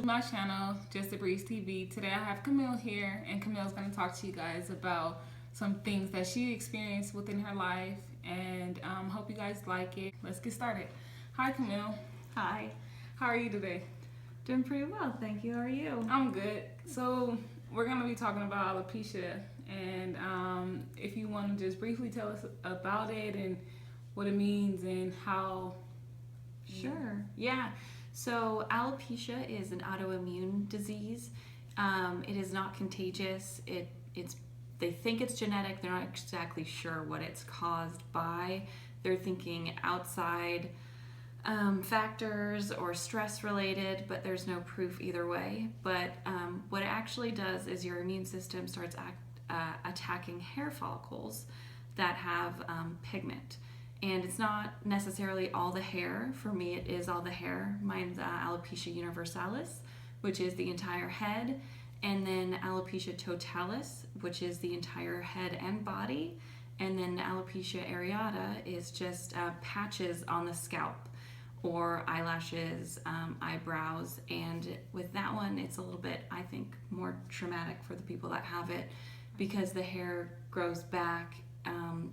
my channel, Just a Breeze TV. Today I have Camille here, and Camille's going to talk to you guys about some things that she experienced within her life, and hope you guys like it. Let's get started. Hi, Camille. Hi. How are you today? Doing pretty well, thank you. How are you? I'm good. So we're going to be talking about alopecia, and if you want to just briefly tell us about it and what it means and how. Sure. Yeah. So alopecia is an autoimmune disease. It is not contagious. They think it's genetic. They're not exactly sure what it's caused by. They're thinking outside factors or stress related, but there's no proof either way. But what it actually does is your immune system starts attacking hair follicles that have pigment. And it's not necessarily all the hair. For me, it is all the hair. Mine's alopecia universalis, which is the entire head, and then alopecia totalis, which is the entire head and body, and then alopecia areata is just patches on the scalp or eyelashes, eyebrows, and with that one, it's a little bit, I think, more traumatic for the people that have it because the hair grows back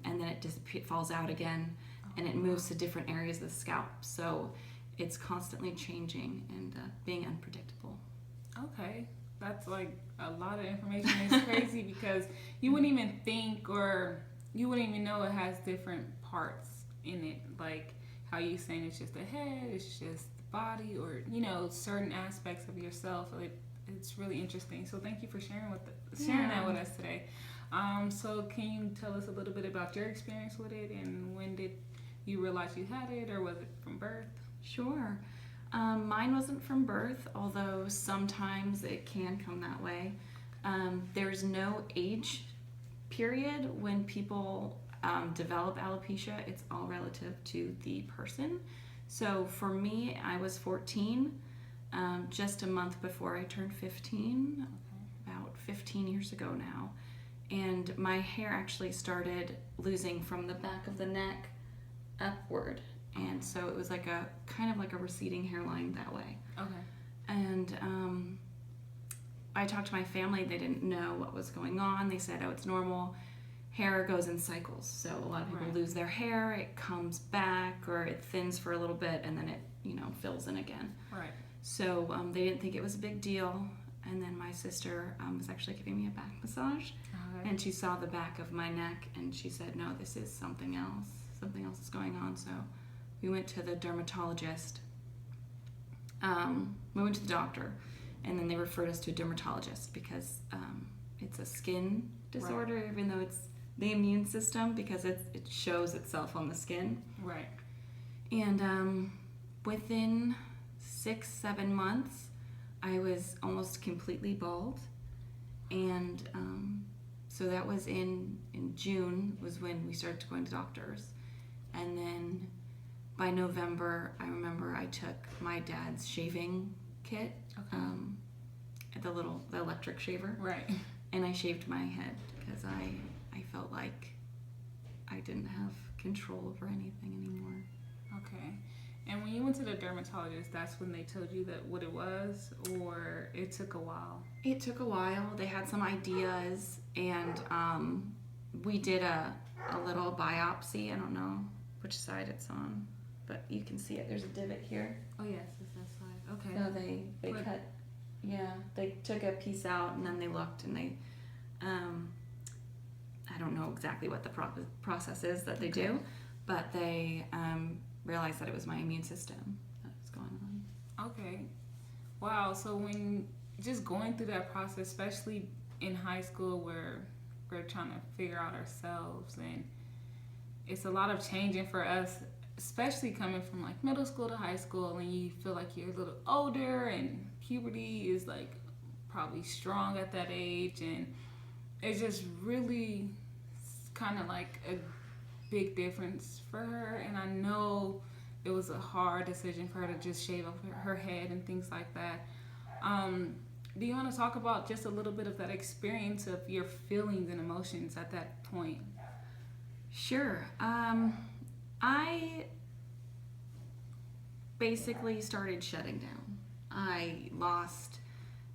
and then it just falls out again, and it moves to different areas of the scalp. So it's constantly changing and being unpredictable. Okay, that's like a lot of information. It's crazy because you wouldn't even think, or you wouldn't even know it has different parts in it. Like how you saying it's just the head, it's just the body, or certain aspects of yourself. It's really interesting. So thank you for sharing that with us today. So can you tell us a little bit about your experience with it, and when did you realize you had it, or was it from birth? Sure. Mine wasn't from birth, although sometimes it can come that way. There's no age period when people develop alopecia. It's all relative to the person. So for me, I was 14, just a month before I turned 15, about 15 years ago now. And my hair actually started losing from the back of the neck upward. And so it was like a kind of like a receding hairline that way. Okay. And I talked to my family. They didn't know what was going on. They said, oh, it's normal. Hair goes in cycles. So a lot of people lose their hair. It comes back, or it thins for a little bit, and then it, fills in again. Right. So they didn't think it was a big deal. And then my sister was actually giving me a back massage. Okay. And she saw the back of my neck, and she said, no, this is something else. Something else is going on. So we went to the dermatologist. We went to the doctor, and then they referred us to a dermatologist because it's a skin disorder, even though it's the immune system, because it shows itself on the skin. Right. And within 6-7 months, I was almost completely bald. And so that was in June was when we started going to doctors. And then by November, I remember I took my dad's shaving kit, the electric shaver. Right. And I shaved my head because I felt like I didn't have control over anything anymore. Okay. And when you went to the dermatologist, that's when they told you that what it was, or it took a while? It took a while. They had some ideas, and we did a little biopsy. I don't know which side it's on, but you can see it. There's a divot here. Oh yes, it's that side. Okay. So they cut. Yeah, they took a piece out, and then they looked, and they. I don't know exactly what the process is that they do, but they realized that it was my immune system that was going on. Okay. Wow. So when just going through that process, especially in high school where we're trying to figure out ourselves, and it's a lot of changing for us, especially coming from like middle school to high school, and you feel like you're a little older, and puberty is like probably strong at that age, and it's just really kind of like a big difference for her. And I know it was a hard decision for her to just shave off her head and things like that. Do you want to talk about just a little bit of that experience of your feelings and emotions at that point? Sure. I basically started shutting down. I lost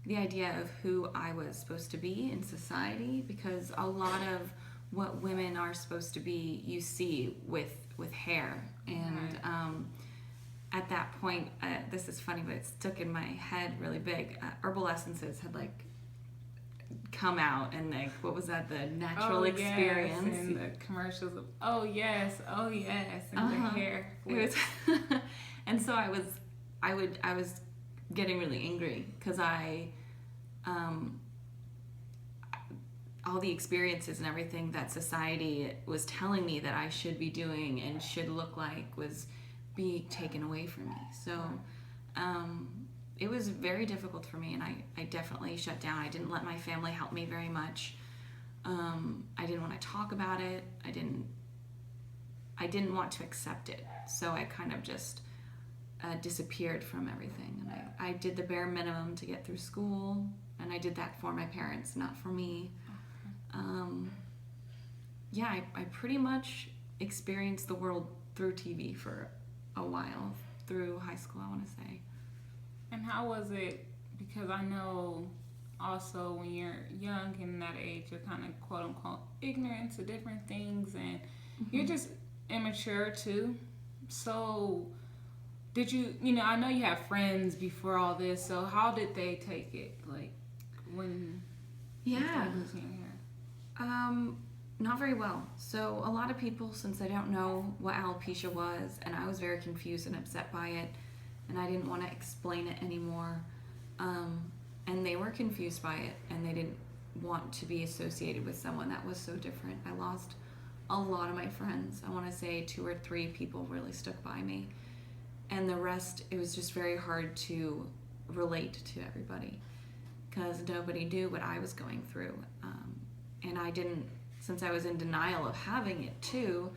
the idea of who I was supposed to be in society, because a lot of what women are supposed to be you see with hair. And at that point, this is funny, but it stuck in my head really big. Herbal essences had like come out, and like, what was that, the natural experience, yes, and the commercials of oh yes, and the hair it was and so I was getting really angry because all the experiences and everything that society was telling me that I should be doing and should look like was being taken away from me. So it was very difficult for me, and I definitely shut down. I didn't let my family help me very much. I didn't want to talk about it. I didn't want to accept it. So I kind of just disappeared from everything. And I did the bare minimum to get through school, and I did that for my parents, not for me. I pretty much experienced the world through TV for a while, through high school, I want to say. And how was it? Because I know also when you're young and that age, you're kind of quote unquote ignorant to different things, and you're just immature too. So did you I know you have friends before all this, so how did they take it? Like when you started losing your hair? Not very well. So a lot of people, since I don't know what alopecia was, and I was very confused and upset by it, and I didn't want to explain it anymore, and they were confused by it, and they didn't want to be associated with someone that was so different. I lost a lot of my friends. I want to say 2 or 3 people really stuck by me, and the rest, it was just very hard to relate to everybody because nobody knew what I was going through. And I didn't, since I was in denial of having it too,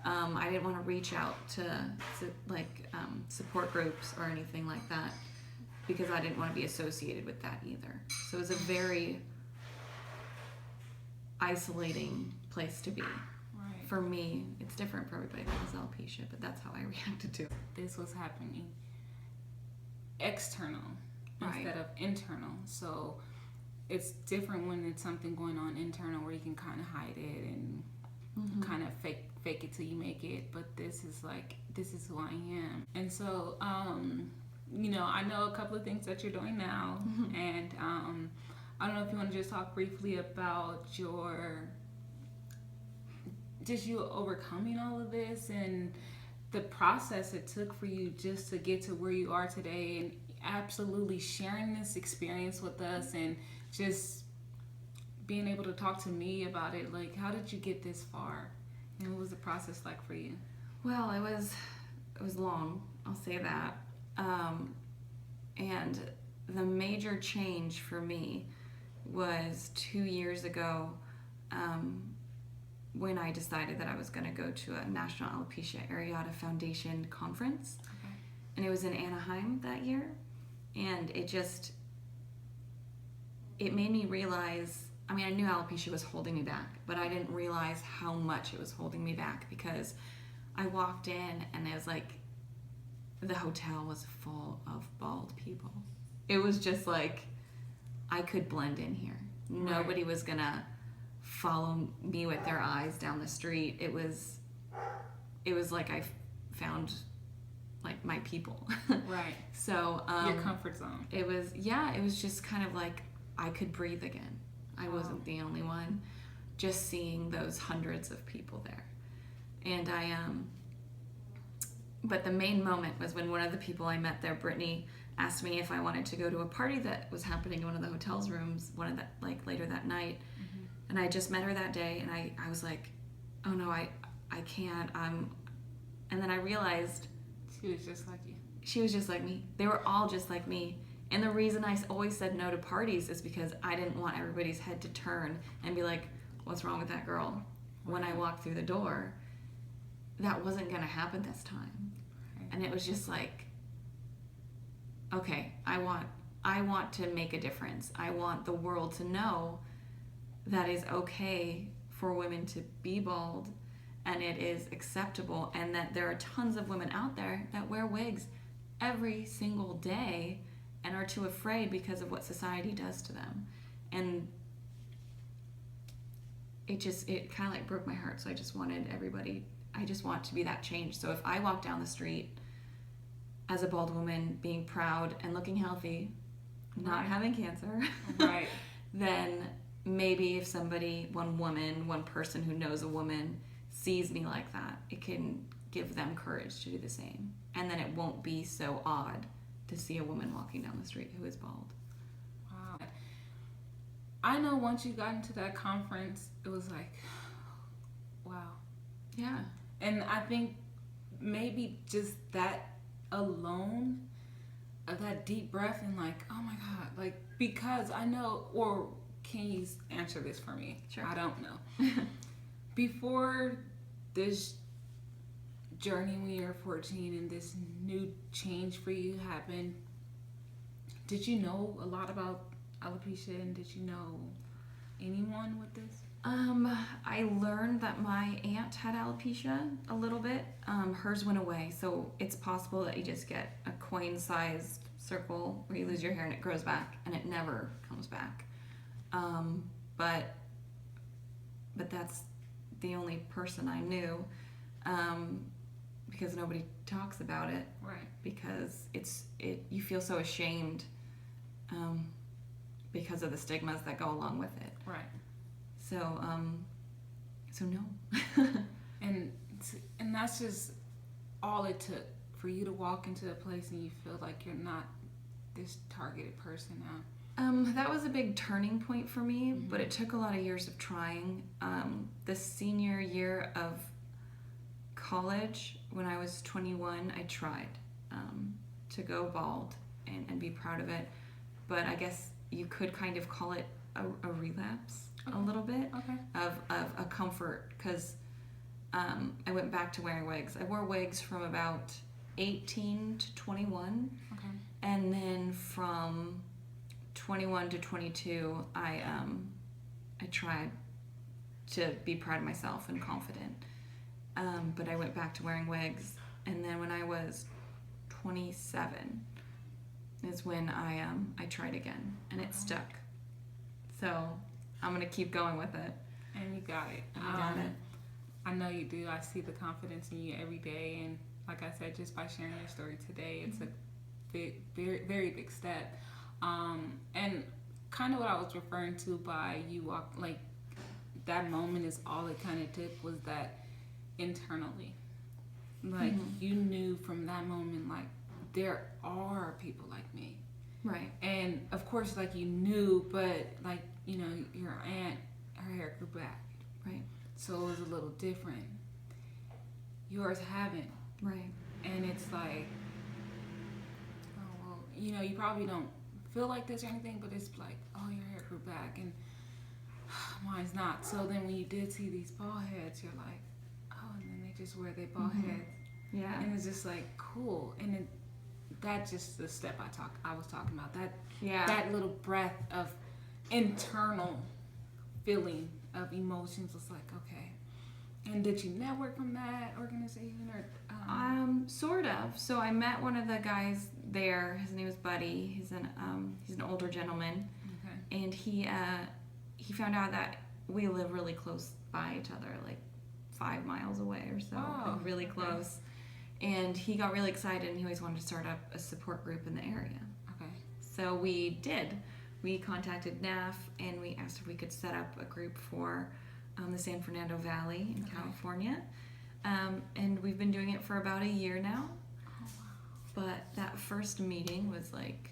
I didn't want to reach out to support groups or anything like that because I didn't want to be associated with that either. So it was a very isolating place to be. Right. For me, it's different for everybody that has alopecia, but that's how I reacted to it. This was happening external instead of internal. So it's different when it's something going on internal where you can kind of hide it and kind of fake it till you make it. But this is who I am. And so I know a couple of things that you're doing now, and I don't know if you want to just talk briefly about you overcoming all of this and the process it took for you just to get to where you are today, and absolutely sharing this experience with us and just being able to talk to me about it. Like, how did you get this far, and what was the process like for you? Well, it was long, I'll say that. And the major change for me was 2 years ago, when I decided that I was going to go to a National Alopecia Areata Foundation conference. Okay. And it was in Anaheim that year. And it made me realize, I mean, I knew alopecia was holding me back, but I didn't realize how much it was holding me back, because I walked in and it was like the hotel was full of bald people. It was just like I could blend in here. Nobody was gonna follow me with their eyes down the street. It was like I found like my people. Right. So your comfort zone. It was just kind of like I could breathe again. I wasn't the only one. Just seeing those hundreds of people there. And but the main moment was when one of the people I met there, Brittany, asked me if I wanted to go to a party that was happening in one of the hotel's rooms, later that night. And I just met her that day, and I was like, oh no, I can't. And then I realized she was just like you. She was just like me. They were all just like me. And the reason I always said no to parties is because I didn't want everybody's head to turn and be like, what's wrong with that girl? When I walked through the door, that wasn't going to happen this time. And it was just like, okay, I want to make a difference. I want the world to know that it's okay for women to be bald, and it is acceptable, and that there are tons of women out there that wear wigs every single day and are too afraid because of what society does to them. And it kind of like broke my heart. So I just want to be that change. So if I walk down the street as a bald woman, being proud and looking healthy, not having cancer, right, then maybe if somebody, one person who knows a woman sees me like that, it can give them courage to do the same. And then it won't be so odd to see a woman walking down the street who is bald. Wow. I know once you got into that conference, it was like, wow. Yeah. And I think maybe just that alone, of that deep breath and like, oh my God, like, because I know, or can you answer this for me? Sure. I don't know. Before this journey when you were 14 and this new change for you happened, did you know a lot about alopecia, and did you know anyone with this? I learned that my aunt had alopecia a little bit. Hers went away, so it's possible that you just get a coin-sized circle where you lose your hair and it grows back, and it never comes back. But that's the only person I knew, because nobody talks about it. Right. Because you feel so ashamed, because of the stigmas that go along with it. Right. So no. And that's just all it took for you to walk into a place and you feel like you're not this targeted person now. That was a big turning point for me, Mm-hmm. but it took a lot of years of trying. The senior year of college, when I was 21, I tried to go bald and be proud of it. But I guess you could kind of call it a relapse. Okay. A little bit. Okay. Of a comfort, because I went back to wearing wigs. I wore wigs from about 18 to 21. Okay. And then from 21 to 22, I tried to be proud of myself and confident. But I went back to wearing wigs. And then when I was 27 is when I tried again, and it stuck. So I'm going to keep going with it. And you got it. I got it. I know you do. I see the confidence in you every day. And like I said, just by sharing your story today, it's a big, very, very big step. And kind of what I was referring to by you walk, like that moment is all it kind of took was that internally. Like you knew from that moment, like there are people like me. Right. And of course, like you knew, but like, you know, your aunt, her hair grew back. Right. So it was a little different. Yours haven't. Right. And it's like, oh, well, you know, you probably don't feel like this or anything, but it's like, oh, your hair grew back and mine's not. So then when you did see these bald heads, you're like, oh, and then they just wear their bald heads. Yeah. And it's just like, cool. And then that's just the step I was talking about. That little breath of internal feeling of emotions was like, okay. And did you network from that organization or? Sort of. So I met one of the guys there. His name is Buddy. He's an older gentleman. Okay. And he found out that we live really close by each other, like 5 miles away or so, like really close. And he got really excited, and he always wanted to start up a support group in the area. Okay. So we did. We contacted NAF, and we asked if we could set up a group for the San Fernando Valley in California. And we've been doing it for about a year now. Oh, wow. But that first meeting was like,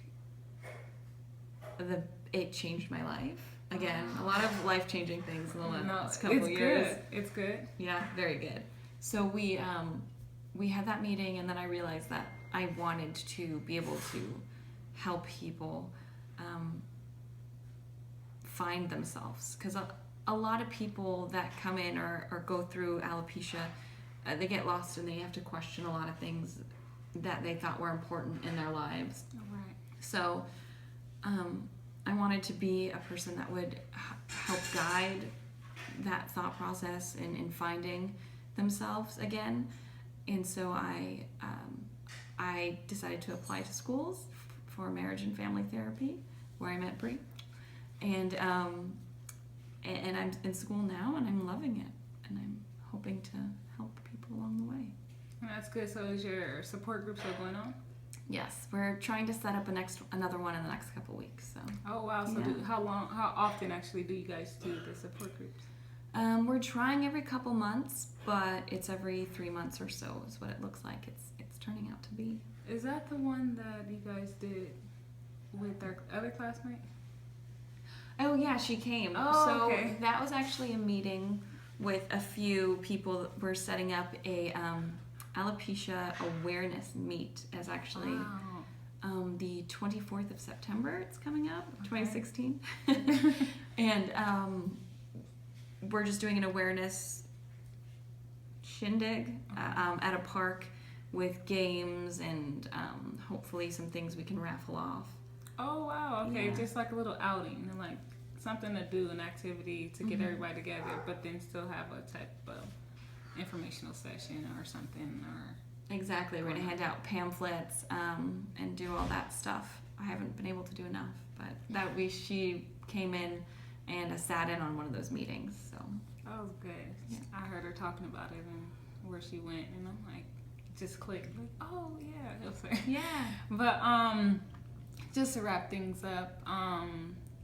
it changed my life. Again, a lot of life-changing things in the last couple years. Good. It's good. Yeah, very good. So we had that meeting, and then I realized that I wanted to be able to help people find themselves, because a lot of people that come in or go through alopecia, they get lost and they have to question a lot of things that they thought were important in their lives. Right. So I wanted to be a person that would help guide that thought process in finding themselves again. And so I decided to apply to schools for marriage and family therapy, where I met Bree. And I'm in school now, and I'm loving it. And I'm hoping to help people along the way. That's good. So is your support group still going on? Yes, we're trying to set up another one in the next couple weeks. So. Oh wow! So Yeah. how often actually do you guys do the support groups? We're trying every couple months, but it's every 3 months or so is what it looks like. It's turning out to be. Is that the one that you guys did with our other classmate? Oh yeah, she came. Oh, so okay. that was actually a meeting with a few people. We're setting up a alopecia awareness meet as actually Wow. the 24th of September. It's coming up, Okay. 2016. And we're just doing an awareness shindig at a park with games and hopefully some things we can raffle off. Oh wow! Okay, Yeah. just like a little outing and like something to do, an activity to get everybody together, but then still have a type of informational session or something. Or Exactly. We're going to hand out pamphlets and do all that stuff. I haven't been able to do enough, but she came in and sat in on one of those meetings. So that was good. Yeah. I heard her talking about it and where she went, and I'm like, just clicked. Like, oh yeah, it was her. yeah. But just to wrap things up,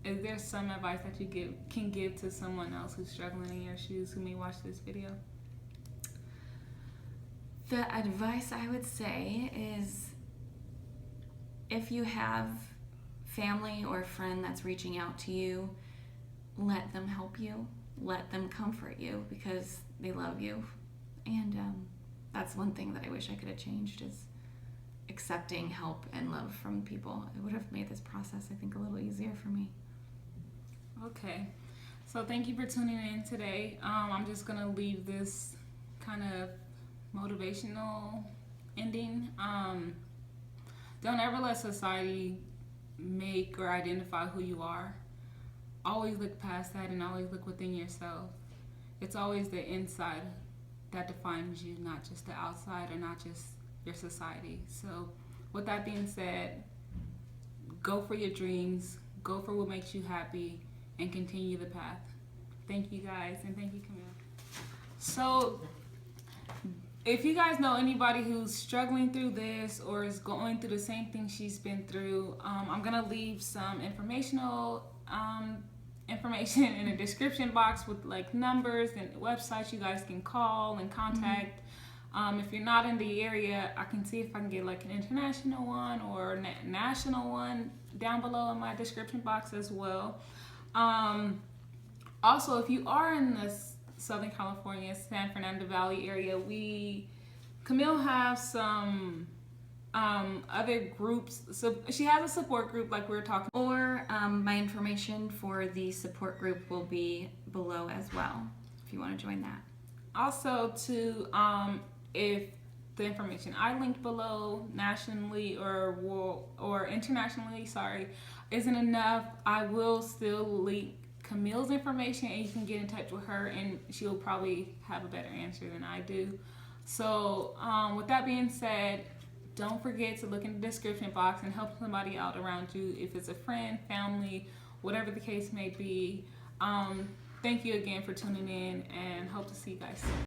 is there some advice that you can give to someone else who's struggling in your shoes who may watch this video? The advice I would say is if you have family or a friend that's reaching out to you, let them help you, let them comfort you because they love you. And that's one thing that I wish I could have changed is accepting help and love from people. It would have made this process, I think, a little easier for me. Okay, so thank you for tuning in today. I'm just gonna leave this kind of motivational ending. Don't ever let society make or identify who you are. Always look past that and always look within yourself. It's always the inside that defines you, not just the outside or not just your society. So with that being said, go for your dreams, go for what makes you happy, and continue the path. Thank you guys, and thank you, Camille. So if you guys know anybody who's struggling through this or is going through the same thing she's been through, I'm gonna leave some information in the description box with like numbers and websites you guys can call and contact. If you're not in the area, I can see if I can get like an international one or national one down below in my description box as well. Also, if you are in the Southern California, San Fernando Valley area, Camille has some other groups. So she has a support group like we were talking. Or my information for the support group will be below as well if you want to join that. Also, if the information I linked below nationally or internationally, isn't enough, I will still link Camille's information and you can get in touch with her and she'll probably have a better answer than I do. So with that being said, don't forget to look in the description box and help somebody out around you, if it's a friend, family, whatever the case may be. Thank you again for tuning in and hope to see you guys soon.